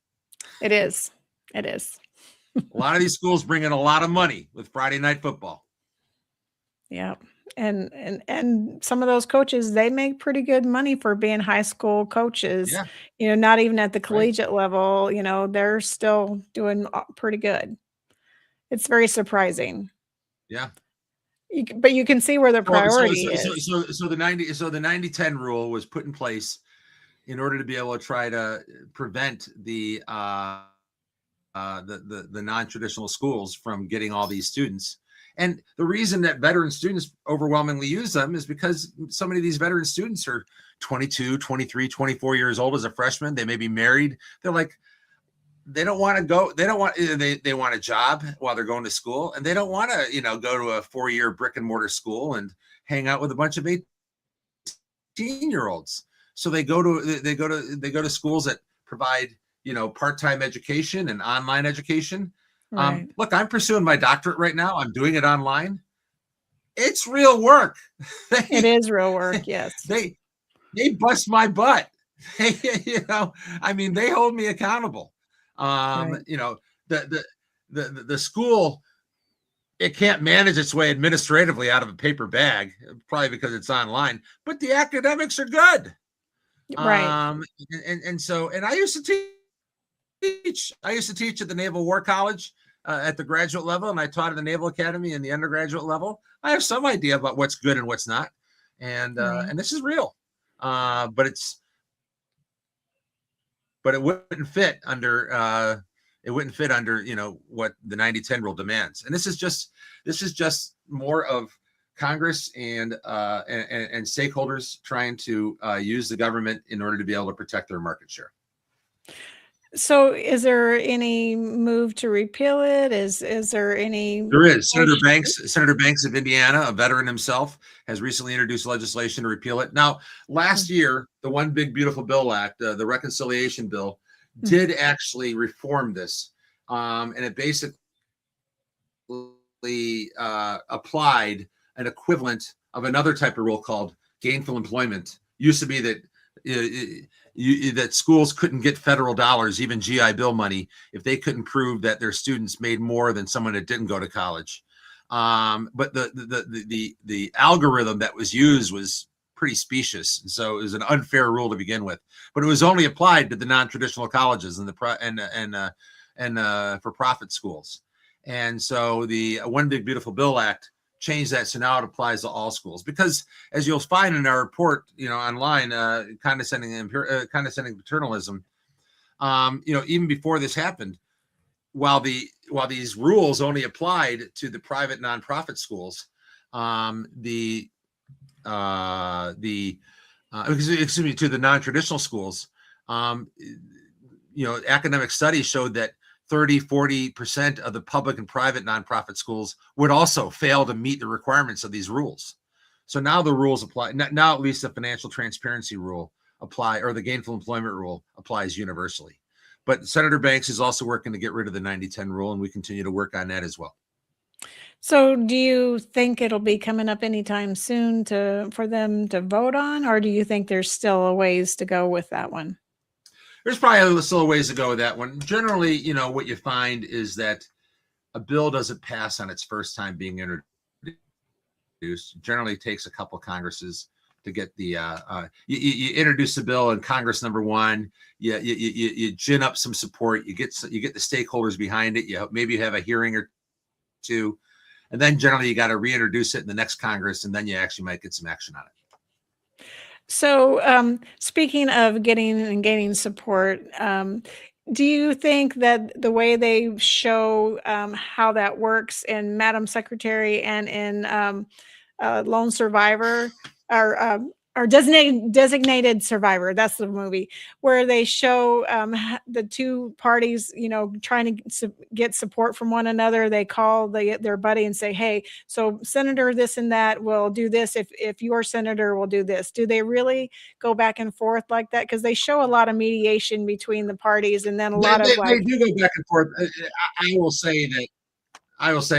it is. It is. A lot of these schools bring in a lot of money with Friday night football. Yeah. And some of those coaches, they make pretty good money for being high school coaches. Yeah. You know, not even at the Right. collegiate level, you know, they're still doing pretty good. It's very surprising. Yeah. But you can see where the Well, priority is. so the 90-10 rule was put in place in order to be able to try to prevent the non-traditional schools from getting all these students. And the reason that veteran students overwhelmingly use them is because so many of these veteran students are 22, 23, 24 years old as a freshman. They may be married. They're like, they don't want to go. They don't want, they want a job while they're going to school, and they don't want to, go to a 4-year brick and mortar school and hang out with a bunch of 18-year-olds. So they go to schools that provide, part-time education and online education. Right. Look, I'm pursuing my doctorate right now. I'm doing it online. It's real work. It is real work. Yes. They bust my butt. They hold me accountable. Right. The school, it can't manage its way administratively out of a paper bag, probably because it's online, but the academics are good. Right. And I used to teach. I used to teach at the Naval War College at the graduate level, and I taught at the Naval Academy in the undergraduate level. I have some idea about what's good and what's not, and this is real. But it wouldn't fit under what the 90-10 rule demands. And this is just more of Congress and stakeholders trying to use the government in order to be able to protect their market share. So is there any move to repeal it? Is there any? There is. Senator Banks of Indiana, a veteran himself, has recently introduced legislation to repeal it. Now, last year, the One Big Beautiful Bill Act, the reconciliation bill, did actually reform this. And it basically applied an equivalent of another type of rule called gainful employment. Used to be that that schools couldn't get federal dollars, even GI Bill money, if they couldn't prove that their students made more than someone that didn't go to college. But the algorithm that was used was pretty specious, and so it was an unfair rule to begin with. But it was only applied to the non-traditional colleges and for-profit schools. And so the One Big Beautiful Bill Act changed that, so now it applies to all schools. Because as you'll find in our report, online, condescending paternalism, even before this happened, while these rules only applied to the private nonprofit schools, to the non-traditional schools, academic studies showed that 30-40% of the public and private nonprofit schools would also fail to meet the requirements of these rules. So now the rules apply. Now at least the financial transparency rule apply, or the gainful employment rule applies universally. But Senator Banks is also working to get rid of the 90-10 rule, and we continue to work on that as well. So do you think it'll be coming up anytime soon for them to vote on, or do you think there's still a ways to go with that one? There's probably still a ways to go with that one. Generally, what you find is that a bill doesn't pass on its first time being introduced. It generally takes a couple Congresses to get the you introduce the bill in Congress number one. You gin up some support. You get the stakeholders behind it. Maybe you have a hearing or two, and then generally you got to reintroduce it in the next Congress, and then you actually might get some action on it. So, speaking of gaining support, do you think that the way they show how that works in Madam Secretary and in Lone Survivor are or designated survivor. That's the movie where they show the two parties, trying to get support from one another. They call their buddy and say, "Hey, so Senator this and that will do this if your senator will do this." Do they really go back and forth like that? Because they show a lot of mediation between the parties, and then a lot of they do go back and forth. I will say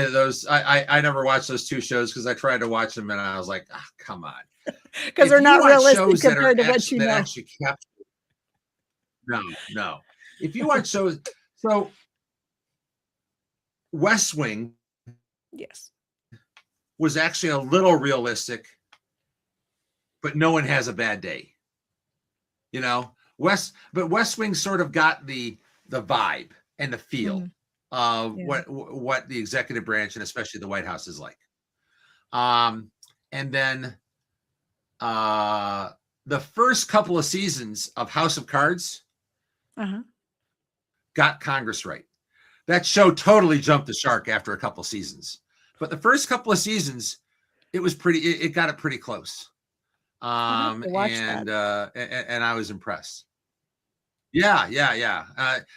that those I never watched those two shows because I tried to watch them and I was like, come on. Because they're not realistic compared to what you know. Actually no. If you watch shows, so West Wing, yes, was actually a little realistic, but no one has a bad day. West Wing sort of got the vibe and the feel of what the executive branch and especially the White House is like. And then the first couple of seasons of House of Cards got Congress right. That show totally jumped the shark after a couple of seasons, but the first couple of seasons, it got it pretty close. And I was impressed. Yeah.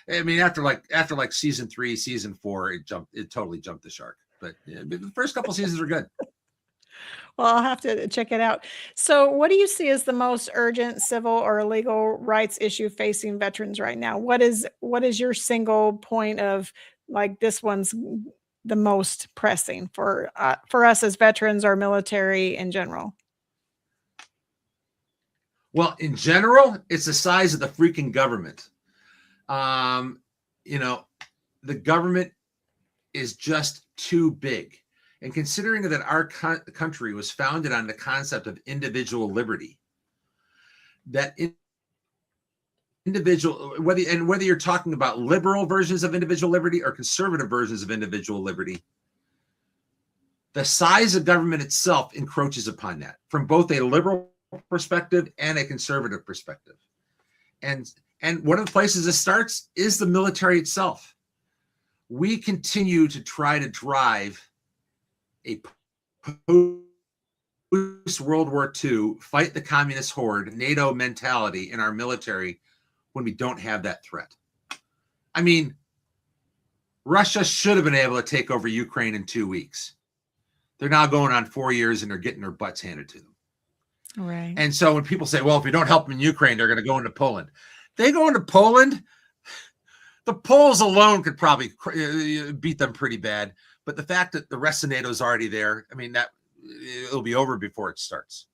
I mean, after like season 3, season 4, it totally jumped the shark. But the first couple of seasons were good. Well, I'll have to check it out. So what do you see as the most urgent civil or legal rights issue facing veterans right now? What is your single point of like, this one's the most pressing for us as veterans or military in general? Well, in general, it's the size of the freaking government. The government is just too big. And considering that our country was founded on the concept of individual liberty, that whether you're talking about liberal versions of individual liberty or conservative versions of individual liberty, the size of government itself encroaches upon that from both a liberal perspective and a conservative perspective. And one of the places it starts is the military itself. We continue to try to drive a post-World War II, fight the communist horde, NATO mentality in our military when we don't have that threat. I mean, Russia should have been able to take over Ukraine in 2 weeks. They're now going on 4 years and they're getting their butts handed to them. Right. And so when people say, well, if we don't help them in Ukraine, they're going to go into Poland. They go into Poland, the Poles alone could probably beat them pretty bad. But the fact that the rest of NATO is already there, I mean, that it'll be over before it starts.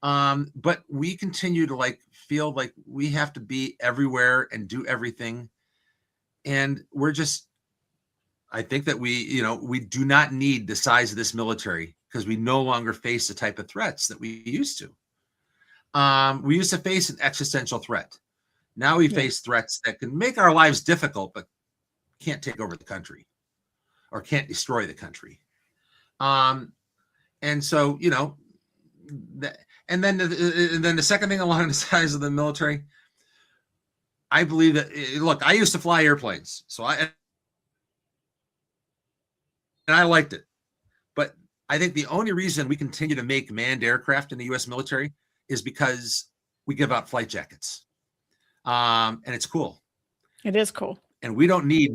But we continue to feel like we have to be everywhere and do everything. And I think that we do not need the size of this military because we no longer face the type of threats that we used to. We used to face an existential threat. Now we face threats that can make our lives difficult, but can't take over the country or can't destroy the country. And so, and then the second thing along the size of the military, I believe that, look, I used to fly airplanes, so I liked it. But I think the only reason we continue to make manned aircraft in the U.S. military is because we give out flight jackets. And it's cool. It is cool. And we don't need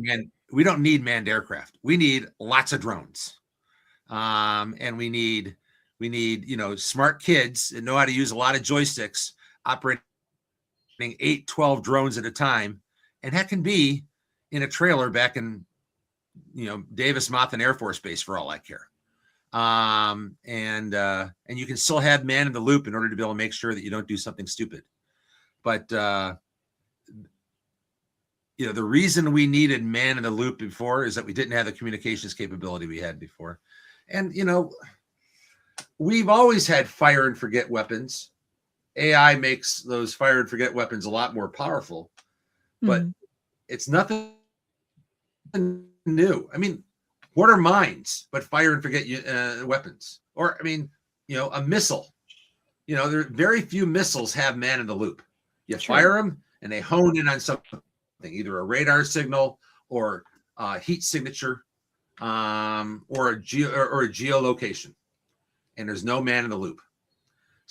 manned aircraft. We need lots of drones. And we need, smart kids that know how to use a lot of joysticks, operating 8, 12 drones at a time. And that can be in a trailer back in, Davis-Monthan Air Force Base for all I care. And you can still have man in the loop in order to be able to make sure that you don't do something stupid. But, the reason we needed man in the loop before is that we didn't have the communications capability we had before. And, we've always had fire and forget weapons. AI makes those fire and forget weapons a lot more powerful, but it's nothing new. I mean, what are mines but fire and forget weapons? Or, a missile. There very few missiles have man in the loop. You fire them and they hone in on something, either a radar signal or heat signature, or a geolocation, and there's no man in the loop.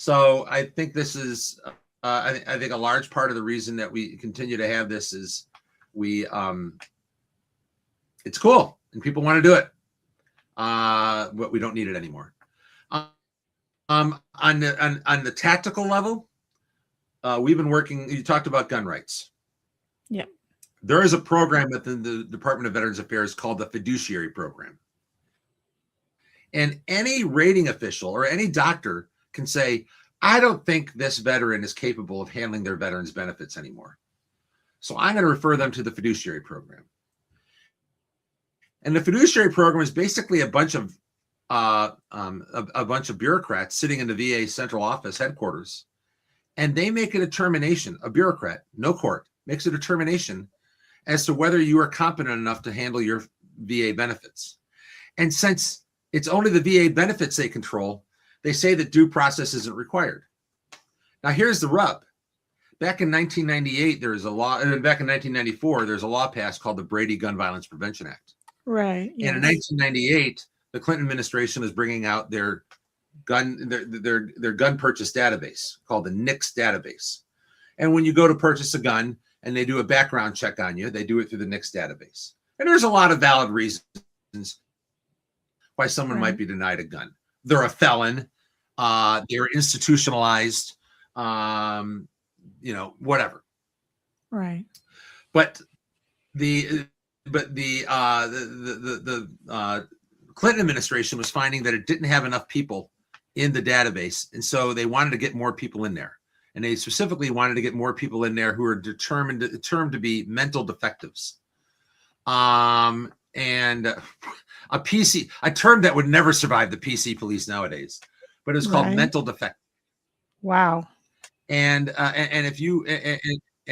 So I think this is, I think a large part of the reason that we continue to have this is it's cool and people want to do it, but we don't need it anymore. On the tactical level, we've been working. You talked about gun rights. Yeah. There is a program within the Department of Veterans Affairs called the Fiduciary Program. And any rating official or any doctor can say, I don't think this veteran is capable of handling their veterans benefits anymore. So I'm going to refer them to the Fiduciary Program. And the Fiduciary Program is basically a bunch of bureaucrats sitting in the VA central office headquarters. And they make a determination, a bureaucrat, no court, makes a determination as to whether you are competent enough to handle your VA benefits. And since it's only the VA benefits they control, they say that due process isn't required. Now, here's the rub. Back in 1998, there was a law, and back in 1994, there's a law passed called the Brady Gun Violence Prevention Act. Right. Yes. And in 1998, the Clinton administration is bringing out their gun purchase database called the NICS database. And when you go to purchase a gun and they do a background check on you, they do it through the NICS database. And there's a lot of valid reasons why someone might be denied a gun. They're a felon. They're institutionalized. Whatever. Right. But the Clinton administration was finding that it didn't have enough people in the database, and so they wanted to get more people in there. And they specifically wanted to get more people in there who are determined to be mental defectives. And a term that would never survive the PC police nowadays, but it's called mental defect. Wow. And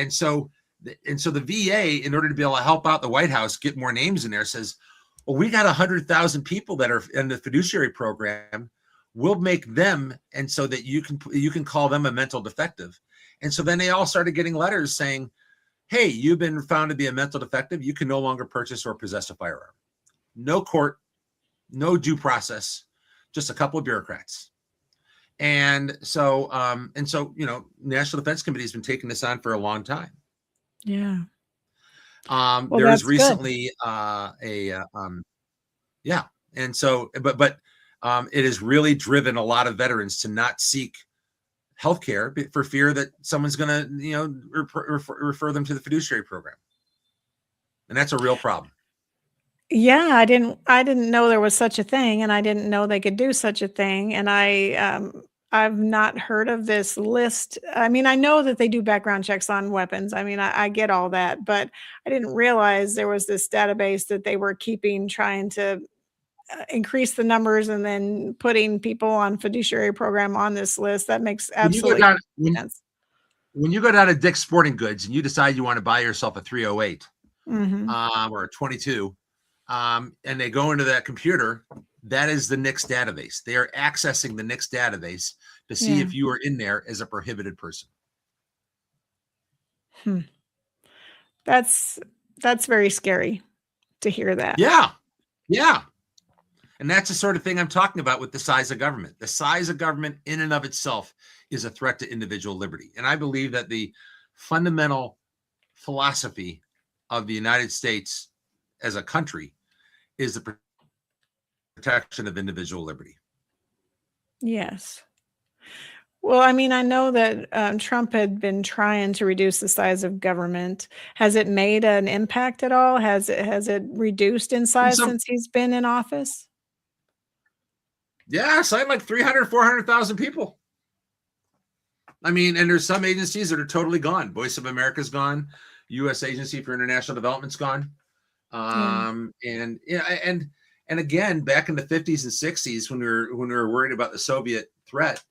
so the VA, in order to be able to help out the White House, get more names in there, says, well, we got 100,000 people that are in the fiduciary program. We'll make them, and so that you can call them a mental defective. And so then they all started getting letters saying, hey, you've been found to be a mental defective. You can no longer purchase or possess a firearm. No court, no due process, just a couple of bureaucrats. And so, National Defense Committee has been taking this on for a long time. Yeah. There was recently and so, but it has really driven a lot of veterans to not seek healthcare for fear that someone's going to, refer them to the fiduciary program, and that's a real problem. Yeah, I didn't know there was such a thing, and I didn't know they could do such a thing, and I've not heard of this list. I mean, I know that they do background checks on weapons. I mean, I get all that, but I didn't realize there was this database that they were keeping, trying to increase the numbers and then putting people on fiduciary program on this list. That makes absolutely sense. When you go down to Dick's Sporting Goods and you decide you want to buy yourself a 308 or a 22, and they go into that computer, that is the NICS database. They are accessing the NICS database to see if you are in there as a prohibited person. That's very scary to hear that. Yeah. And that's the sort of thing I'm talking about with the size of government. The size of government in and of itself is a threat to individual liberty. And I believe that the fundamental philosophy of the United States as a country is the protection of individual liberty. Yes. Well, I mean, I know that Trump had been trying to reduce the size of government. Has it made an impact at all? Has it reduced in size since he's been in office? Yeah, signed like 300, 400,000 people. I mean, and there's some agencies that are totally gone. Voice of America's gone. U.S. Agency for International Development's gone. And again, back in the 50s and 60s, when we were worried about the Soviet threat,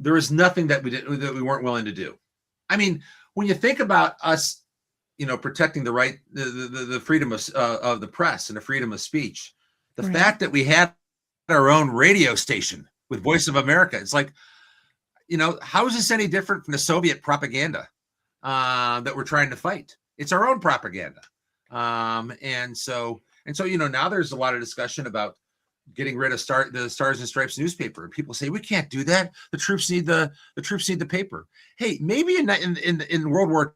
there was nothing that we weren't willing to do. I mean, when you think about us, protecting the right, the freedom of the press and the freedom of speech, the fact that we had our own radio station with Voice of America, it's like, how is this any different from the Soviet propaganda that we're trying to fight? It's our own propaganda. And so, now there's a lot of discussion about getting rid of the Stars and Stripes newspaper. And people say, we can't do that. The troops need the paper. Hey, maybe in World War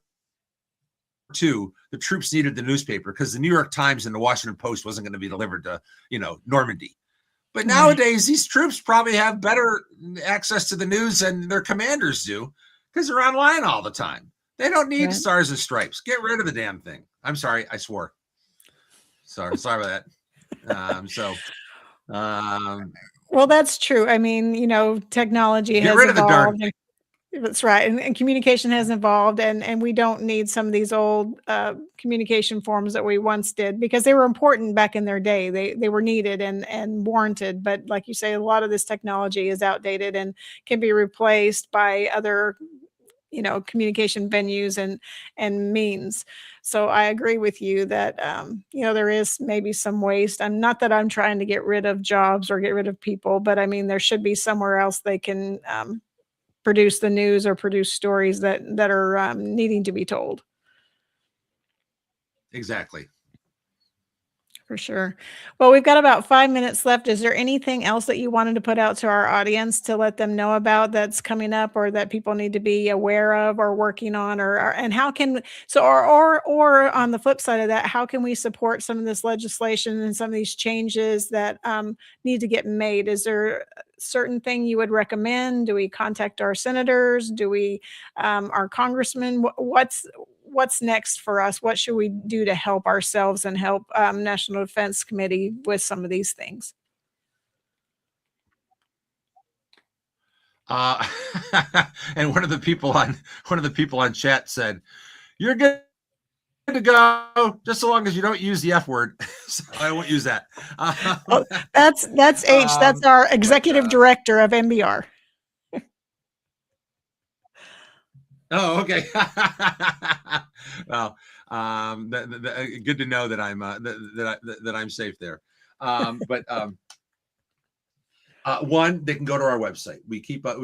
II, the troops needed the newspaper because the New York Times and the Washington Post wasn't going to be delivered to, Normandy. But nowadays, these troops probably have better access to the news than their commanders do because they're online all the time. They don't need Stars and Stripes. Get rid of the damn thing. I'm sorry. I swore. Sorry about that. Well, that's true. I mean, technology has rid of the darn evolved. That's right. And communication has evolved, and we don't need some of these old communication forms that we once did because they were important back in their day. They were needed and warranted. But like you say, a lot of this technology is outdated and can be replaced by other communication venues and means. So I agree with you that, there is maybe some waste. I'm not that I'm trying to get rid of jobs or get rid of people, but I mean, there should be somewhere else they can produce the news or produce stories that are needing to be told. Exactly. For sure. Well, we've got about 5 minutes left. Is there anything else that you wanted to put out to our audience to let them know about that's coming up or that people need to be aware of or working on and how can, or on the flip side of that, how can we support some of this legislation and some of these changes that need to get made? Is there a certain thing you would recommend? Do we contact our senators? Do we, our congressmen? What's next for us? What should we do to help ourselves and help National Defense Committee with some of these things? And one of the people on chat said, "You're good to go, just so long as you don't use the F word." So I won't use that. That's H. That's our executive director of MBR. Oh, okay. Well, good to know that I'm safe there. One, they can go to our website. We keep up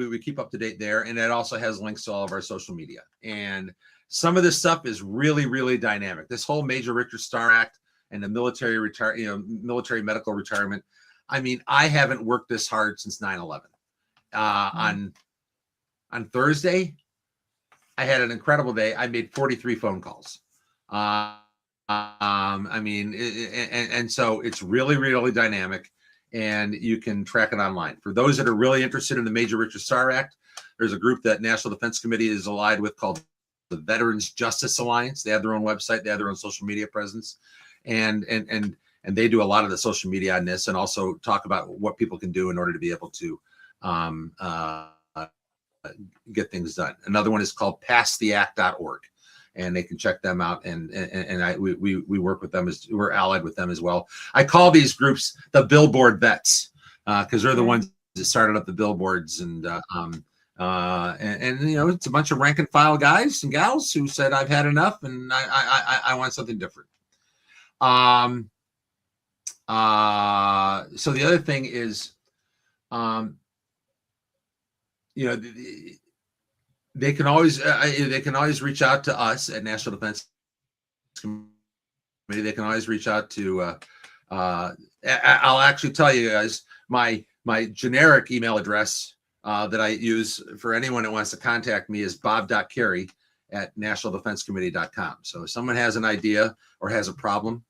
to date there, and it also has links to all of our social media. And some of this stuff is really, really dynamic. This whole Major Richard Starr Act and the military medical retirement. I mean, I haven't worked this hard since 9/11. On Thursday, I had an incredible day. I made 43 phone calls. I mean, and so it's really, really dynamic, and you can track it online. For those that are really interested in the Major Richard Starr Act, there's a group that National Defense Committee is allied with called the Veterans Justice Alliance. They have their own website. They have their own social media presence, and they do a lot of the social media on this, and also talk about what people can do in order to be able to get things done. Another one is called passtheact.org, and they can check them out. And we work with them, as we're allied with them as well. I call these groups the billboard vets because they're the ones that started up the billboards, and it's a bunch of rank and file guys and gals who said, I've had enough and I want something different. So the other thing is, they can always reach out to us at National Defense Committee. They can always reach out to. I'll actually tell you guys my generic email address that I use for anyone that wants to contact me is bob.carey@nationaldefensecommittee.com. So if someone has an idea or has a problem,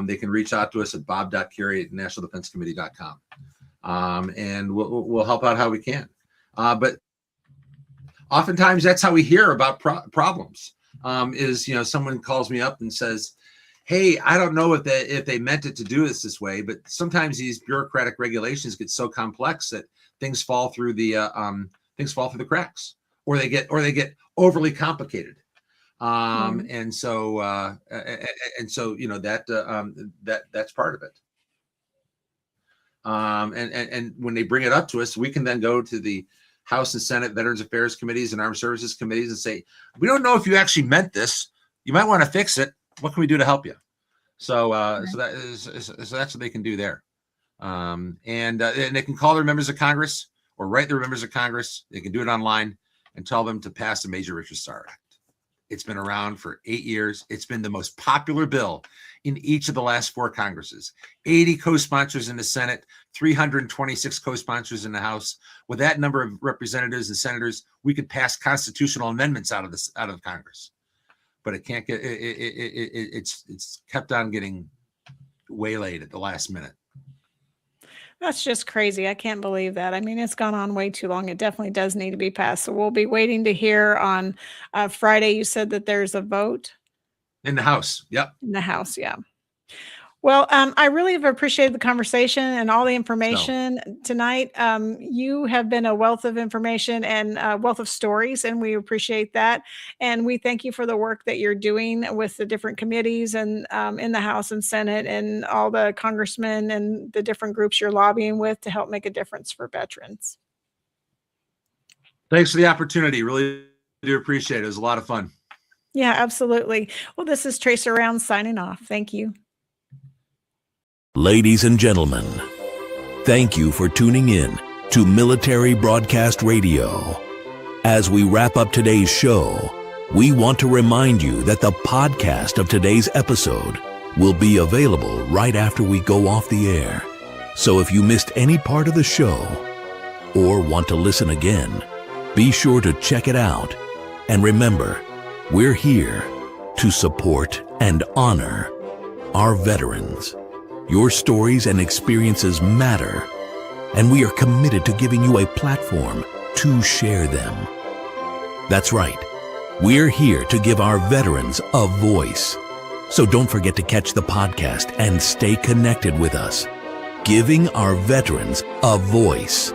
they can reach out to us at bob.carey@nationaldefensecommittee.com, and we'll help out how we can. But oftentimes that's how we hear about problems. Someone calls me up and says, "Hey, I don't know if they meant it to do this way, but sometimes these bureaucratic regulations get so complex that things fall through the cracks, or they get overly complicated." And so that's part of it. And when they bring it up to us, we can then go to the House and Senate Veterans Affairs Committees and Armed Services Committees and say, we don't know if you actually meant this. You might want to fix it. What can we do to help you? So that's what they can do there. And they can call their members of Congress or write their members of Congress. They can do it online and tell them to pass the Major Richard Starr Act. It's been around for 8 years. It's been the most popular bill in each of the last 4 Congresses. 80 co-sponsors in the Senate, 326 co-sponsors in the House. With that number of representatives and senators, we could pass constitutional amendments out of Congress. But it can't get. It's kept on getting waylaid at the last minute. That's just crazy. I can't believe that. I mean, it's gone on way too long. It definitely does need to be passed. So we'll be waiting to hear on Friday. You said that there's a vote In the House. Yep. in the House. Yeah. Well, I really have appreciated the conversation and all the information tonight. You have been a wealth of information and a wealth of stories, and we appreciate that. And we thank you for the work that you're doing with the different committees and in the House and Senate and all the congressmen and the different groups you're lobbying with to help make a difference for veterans. Thanks for the opportunity. Really do appreciate it. It was a lot of fun. Yeah, absolutely. Well, this is Tracer Rounds signing off. Thank you. Ladies and gentlemen, thank you for tuning in to Military Broadcast Radio. As we wrap up today's show, we want to remind you that the podcast of today's episode will be available right after we go off the air. So if you missed any part of the show or want to listen again, be sure to check it out. And remember, we're here to support and honor our veterans. Your stories and experiences matter, and we are committed to giving you a platform to share them. That's right. We're here to give our veterans a voice. So don't forget to catch the podcast and stay connected with us. Giving our veterans a voice.